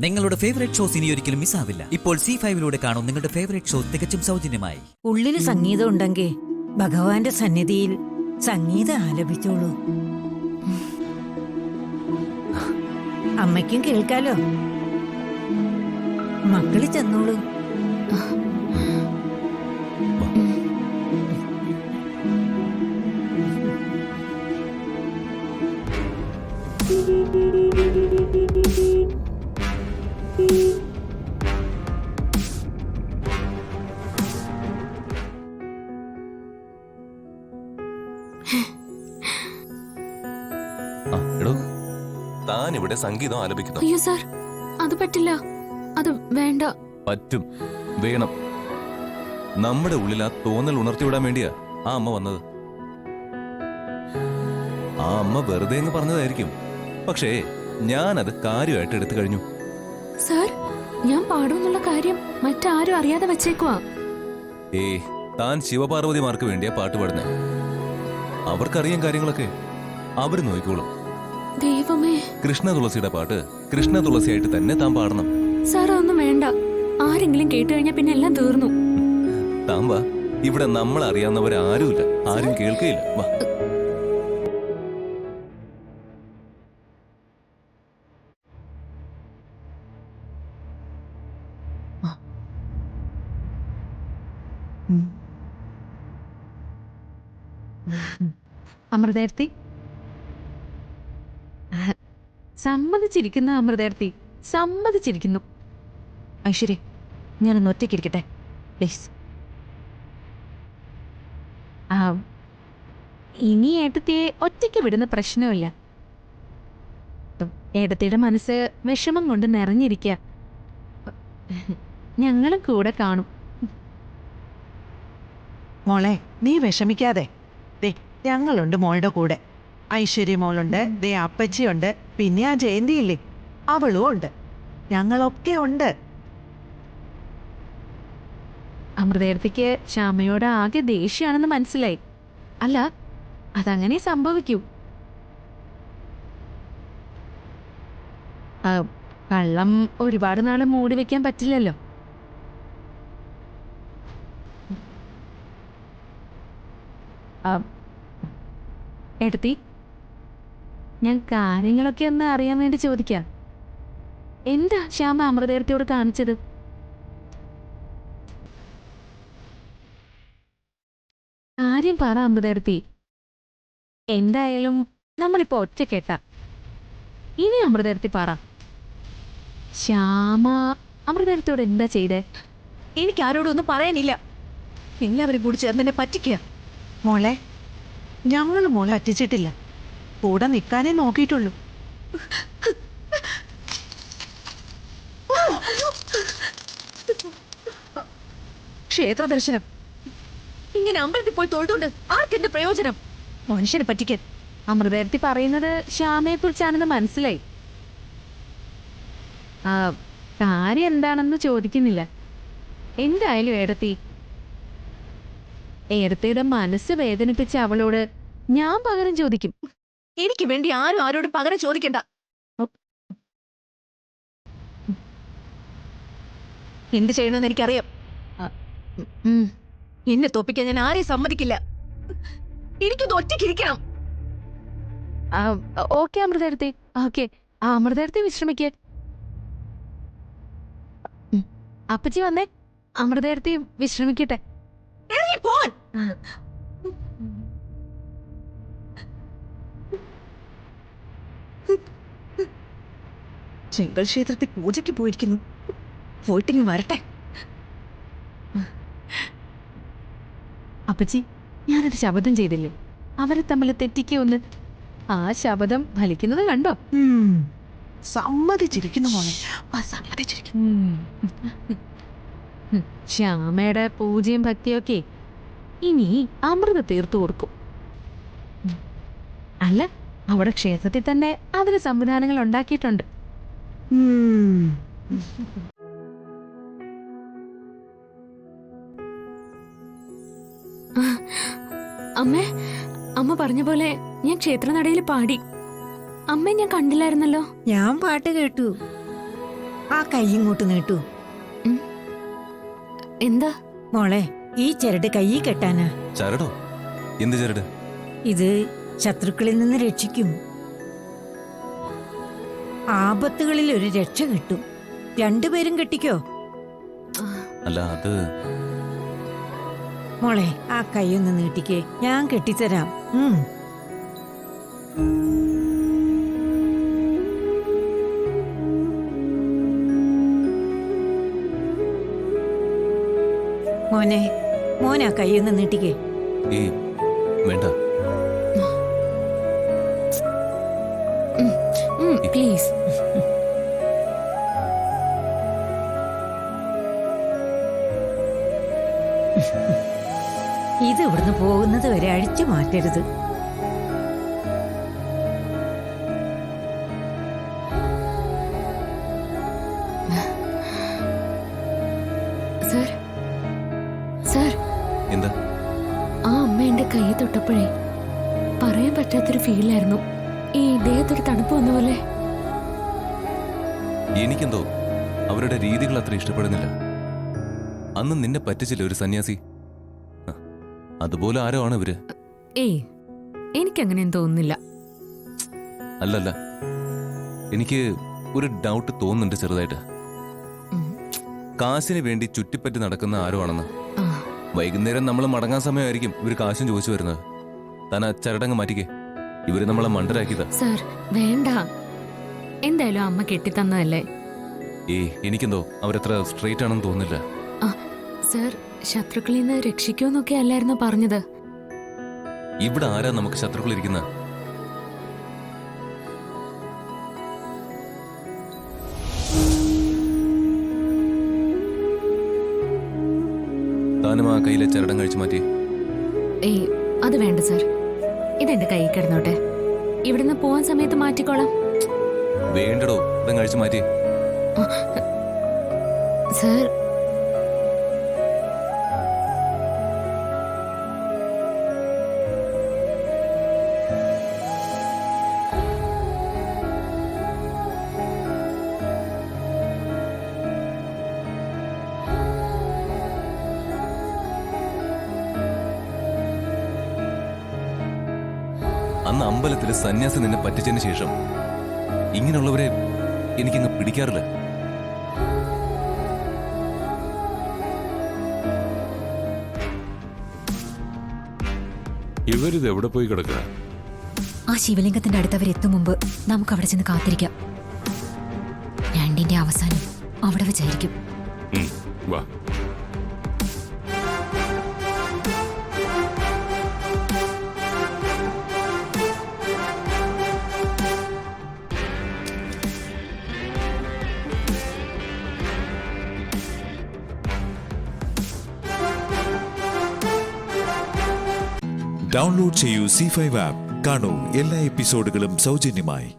നിങ്ങളുടെ favourite shows ഇനി ഒരിക്കലും മിസ്സാവില്ല. ഇപ്പോൾ C5 കാണും നിങ്ങളുടെ ഫേവറേറ്റ് ഷോ തികച്ചും സൗജന്യമായി. ഉള്ളില് സംഗീതം ഉണ്ടെങ്കിൽ ഭഗവാന്റെ സന്നിധിയിൽ സംഗീതം ആലപിച്ചോളൂ. അമ്മയ്ക്കും കേൾക്കാലോ. മക്കള് ചെന്നോളൂ. താൻ ഇവിടെ സംഗീതം ആലപിക്കുന്നു. അയ്യോ സാർ, അത് പറ്റില്ല. അത് വേണ്ട. പറ്റും, വേണം. നമ്മുടെ ഉള്ളിൽ ആ തോന്നൽ ഉണർത്തിവിടാൻ വേണ്ടിയാ ആ അമ്മ വന്നത്. ആ അമ്മ വെറുതെ അങ്ങ് പറഞ്ഞതായിരിക്കും, പക്ഷേ ഞാനത് കാര്യമായിട്ട് എടുത്തു കഴിഞ്ഞു. സാർ, ഞാൻ പാടുമെന്നുള്ള കാര്യം മറ്റാരും അറിയാതെ വെച്ചേക്കുവാ. താൻ ശിവപാർവതിമാർക്ക് വേണ്ടിയാ പാട്ട് പാടുന്നേ. അവർക്കറിയാം കാര്യങ്ങളൊക്കെ, അവര് നോക്കിക്കോളും. ദൈവമേ, കൃഷ്ണ തുളസിയുടെ പാട്ട് കൃഷ്ണ തുളസിയായിട്ട് തന്നെ താൻ പാടണം. സാർ, അതൊന്നും വേണ്ട. ആരെങ്കിലും കേട്ടു കഴിഞ്ഞാൽ പിന്നെ എല്ലാം തീർന്നു. താൻ വാ, ഇവിടെ നമ്മൾ അറിയാവുന്നവരാരുമില്ല, ആരും കേൾക്കുകയില്ല. വാ. അമൃതേർത്തി സമ്മതിച്ചിരിക്കുന്ന അമൃതേർത്തി സമ്മതിച്ചിരിക്കുന്നു. ഐശ്വര്യ, ഞാനൊന്ന് ഒറ്റയ്ക്കിരിക്കട്ടെ പ്ലീസ്. ഇനി ഏട്ടത്തിയെ ഒറ്റയ്ക്ക് വിടുന്ന പ്രശ്നമില്ല. ഏട്ടത്തിയുടെ മനസ്സ് വിഷമം കൊണ്ട് നിറഞ്ഞിരിക്കുക. ഞങ്ങളും കൂടെ കാണും. മോളെ, നീ വിഷമിക്കാതെ. ദേ, ഞങ്ങളുണ്ട് മോളുടെ കൂടെ. ഐശ്വര്യ മോളുണ്ട്, ദേ അപ്പച്ചിയുണ്ട്, പിന്നെ ആ ജയന്തിയില്ലേ, അവളും ഉണ്ട്. ഞങ്ങളൊക്കെ ഉണ്ട്. അമൃതേർത്തിക്ക് ശ്യാമയോട് ആകെ ദേഷ്യമാണെന്ന് മനസ്സിലായി. അല്ല, അതങ്ങനെ സംഭവിക്കൂ. കള്ളം ഒരുപാട് നാള് മൂടി വെക്കാൻ പറ്റില്ലല്ലോ. എടുത്തി, ഞാൻ കാര്യങ്ങളൊക്കെ ഒന്ന് അറിയാൻ വേണ്ടി ചോദിക്കാം. എന്താ ശ്യാമ അമൃതേർത്തിയോട് കാണിച്ചത്? കാര്യം പറ അമൃതേർത്തി. എന്തായാലും നമ്മളിപ്പോ ഒറ്റക്കെട്ട. ഇനി അമൃതേർത്തി പറ, ശ്യാമ അമൃതേർത്തിയോട് എന്താ ചെയ്തേ? എനിക്ക് ആരോടും ഒന്നും പറയാനില്ല. എല്ലാവരും കൂടി ചേർന്നെന്നെ പറ്റിക്കുക. മോളെ, ഞങ്ങൾ മോളെ അറ്റിച്ചിട്ടില്ല, കൂടെ നിൽക്കാനേ നോക്കിയിട്ടുള്ളൂ. ക്ഷേത്ര ദർശനം ഇങ്ങനെ അമ്പലത്തിൽ പോയി തൊഴുതുകൊണ്ട് ആർക്കെന്ത് പ്രയോജനം? മനുഷ്യനെ പറ്റിക്കാൻ. അമൃതേർത്തി പറയുന്നത് ശ്യാമയെ കുറിച്ചാണെന്ന് മനസ്സിലായി. കാര്യം എന്താണെന്ന് ചോദിക്കുന്നില്ല. എന്തായാലും ഏടത്തിയുടെ മനസ്സ് വേദനിപ്പിച്ച അവളോട് ഞാൻ പകരം ചോദിക്കും. എനിക്ക് വേണ്ടി ആരും ആരോടും പകരം ചോദിക്കണ്ട. എന്ത് ചെയ്യണമെന്ന് എനിക്കറിയാം. എന്നെ തോപ്പിക്കാൻ ഞാൻ ആരെയും സമ്മതിക്കില്ല. എനിക്കൊന്ന് ഒറ്റയ്ക്കിരിക്കണം. Okay അമൃതേർത്തി, okay. അമൃതേർത്തി വിശ്രമിക്കേ. അപ്പച്ചി വന്നേ, അമൃതേർത്തി വിശ്രമിക്കട്ടെ. ചെങ്കൽ ക്ഷേത്രത്തിൽ പൂജയ്ക്ക് പോയിരിക്കുന്നു. പോയിട്ടിങ്ങ് വരട്ടെ. അപ്പച്ചി, ഞാനൊരു ശപഥം ചെയ്തില്ലേ, അവരെ തമ്മിൽ തെറ്റിക്കൊന്ന്. ആ ശപഥം ഫലിക്കുന്നത് കണ്ടോ? സമ്മതിച്ചിരിക്കുന്നു മോളെ, സമ്മതിച്ചിരിക്കുന്നു. ശ്യാമയുടെ പൂജയും ഭക്തിയൊക്കെ ഇനി അമൃത തീർത്തു കൊടുക്കും. അല്ല, അവിടെ ക്ഷേത്രത്തിൽ തന്നെ അതിന് സംവിധാനങ്ങൾ ഉണ്ടാക്കിയിട്ടുണ്ട്. അമ്മ പറഞ്ഞ പോലെ ഞാൻ ക്ഷേത്രനടയിൽ പാടി. അമ്മ ഞാൻ കണ്ടില്ലായിരുന്നല്ലോ. ഞാൻ പാട്ട് കേട്ടു. ആ കൈ ഇങ്ങോട്ട് നീട്ടൂ. എന്താ? മോളെ, ഈ ചരട് കയ്യിൽ കെട്ടാനാ. ചരടോ? എന്ത് ചരട്? ഇത് ശത്രുക്കളിൽ നിന്ന് രക്ഷിക്കും. ആപത്തുകളിൽ ഒരു രക്ഷ കിട്ടും. രണ്ടുപേരും കെട്ടിക്കോ. അല്ല അത് മോളെ, ആ കൈ ഒന്ന് നീട്ടിക്കേ, ഞാൻ കെട്ടിത്തരാം. മോനെ, മോനാ കൈ ഒന്ന് നീട്ടിക്കേ. ഈ വേണ്ട. പ്ലീസ്. ഇത് ഇവിടുന്ന് പോകുന്നത് വരെ അഴിച്ചു മാറ്റരുത്. സർ, സർ, എന്താ? ആ അമ്മ എന്റെ കൈ തൊട്ടപ്പോഴേ പറയാൻ പറ്റാത്തൊരു ഫീലായിരുന്നു. ഈ ദേഹത്തൊരു തണുപ്പ് വന്ന പോലെ. എനിക്കെന്തോ അവരുടെ രീതികൾ അത്ര ഇഷ്ടപ്പെടുന്നില്ല. അന്ന് നിന്നെ പറ്റിച്ചില്ല ഒരു സന്യാസി, അതുപോലെ ആരോ ആണ് ഇവര്. ഏയ്, എനിക്കങ്ങനെയും തോന്നുന്നില്ല. അല്ലല്ല, എനിക്ക് ഒരു ഡൗട്ട് തോന്നുന്നുണ്ട് ചെറുതായിട്ട്. കാശിന് വേണ്ടി ചുറ്റിപ്പറ്റി നടക്കുന്ന ആരോ ആണെന്ന്. വൈകുന്നേരം നമ്മൾ മടങ്ങാൻ സമയമായിരിക്കും ഇവര് കാശും ചോദിച്ചു വരുന്നത്. താൻ ആ ചരടങ്ങ് മാറ്റിക്കേ. ഇവര് നമ്മളെ മണ്ടരാക്കിയതാ. സർ, വേണ്ട. എന്തായാലും അമ്മ കെട്ടിത്തന്നതല്ലേ. എനിക്കെന്തോ അവരത്ര സ്ട്രെയിറ്റ് ആണെന്ന് തോന്നുന്നില്ല. സർ, ശത്രുക്കളിൽ നിന്ന് രക്ഷിക്കുമെന്നൊക്കെ അല്ലായിരുന്നു പറഞ്ഞത്. ഇവിടെ ആരാ നമുക്ക് ശത്രുക്കൾ ഇരിക്കുന്ന? താനും ആ കയ്യിലെ ചരടം കഴിച്ചു മാറ്റി. ഏയ്, അത് വേണ്ട സർ. ഇതെന്റെ കൈ കിടന്നോട്ടെ. ഇവിടുന്ന് പോവാൻ സമയത്ത് മാറ്റിക്കോളാം. വേണ്ടടോ, ഇതം കഴിച്ചു മാറ്റി. സർ, അന്ന് അമ്പലത്തില് സന്യാസി നിന്നെ പറ്റിച്ചതിന് ശേഷം ഇങ്ങനെയുള്ളവരെ എനിക്കങ്ങ് പിടിക്കാറില്ല. ഇവരിത് എവിടെ പോയി കിടക്കുക? ആ ശിവലിംഗത്തിന്റെ അടുത്തവരെത്തും മുമ്പ് നമുക്ക് അവിടെ ചെന്ന് കാത്തിരിക്കാം. രണ്ടിന്റെ അവസാനം അവിടെ വെച്ചായിരിക്കും. വാ. ഡൗൺലോഡ് ചെയ്യൂ C5 ആപ്പ്. കാണൂ എല്ലാ എപ്പിസോഡുകളും സൗജന്യമായി.